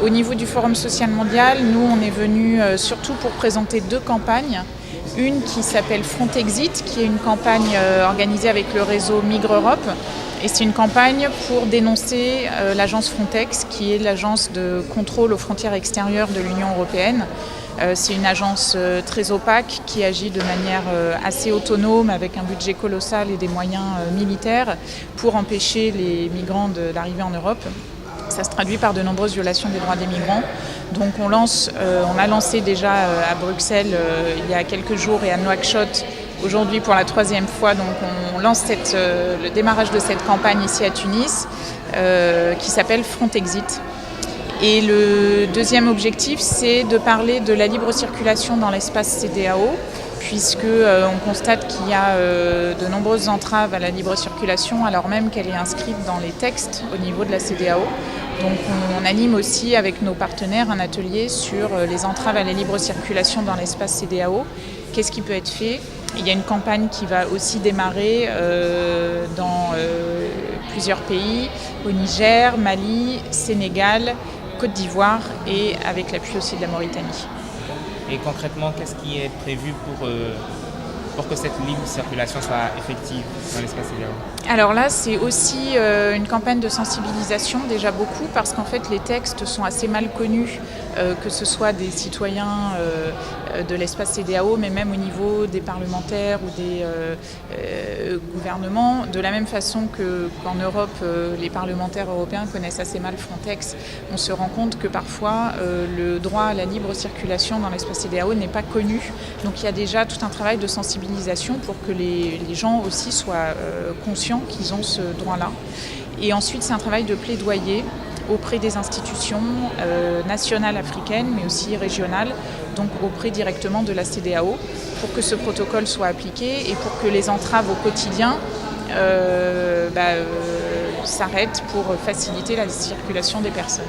Au niveau du Forum social mondial, nous on est venus surtout pour présenter 2 campagnes. Une qui s'appelle Frontexit, qui est une campagne organisée avec le réseau Migre Europe. Et c'est une campagne pour dénoncer l'agence Frontex, qui est l'agence de contrôle aux frontières extérieures de l'Union européenne. C'est une agence très opaque qui agit de manière assez autonome avec un budget colossal et des moyens militaires pour empêcher les migrants d'arriver en Europe. Ça se traduit par de nombreuses violations des droits des migrants. Donc on a lancé déjà à Bruxelles il y a quelques jours et à Nouakchott aujourd'hui pour la 3e fois. Donc on lance le démarrage de cette campagne ici à Tunis qui s'appelle Frontexit. Et le deuxième objectif, c'est de parler de la libre circulation dans l'espace CEDEAO, puisque on constate qu'il y a de nombreuses entraves à la libre circulation, alors même qu'elle est inscrite dans les textes au niveau de la CEDEAO. Donc on anime aussi avec nos partenaires un atelier sur les entraves à la libre circulation dans l'espace CEDEAO. Qu'est-ce qui peut être fait ? Il y a une campagne qui va aussi démarrer dans plusieurs pays, au Niger, Mali, Sénégal, Côte d'Ivoire et avec l'appui aussi de la Mauritanie. Et concrètement, qu'est-ce qui est prévu pour que cette libre circulation soit effective dans l'espace CEDEAO ? Alors là, c'est aussi une campagne de sensibilisation, déjà beaucoup, parce qu'en fait, les textes sont assez mal connus, que ce soit des citoyens de l'espace CEDEAO, mais même au niveau des parlementaires ou des gouvernements. De la même façon qu'en Europe, les parlementaires européens connaissent assez mal Frontex, on se rend compte que parfois, le droit à la libre circulation dans l'espace CEDEAO n'est pas connu. Donc il y a déjà tout un travail de sensibilisation pour que les gens aussi soient conscients qu'ils ont ce droit-là. Et ensuite, c'est un travail de plaidoyer auprès des institutions nationales africaines, mais aussi régionales, donc auprès directement de la CEDEAO, pour que ce protocole soit appliqué et pour que les entraves au quotidien s'arrêtent pour faciliter la circulation des personnes.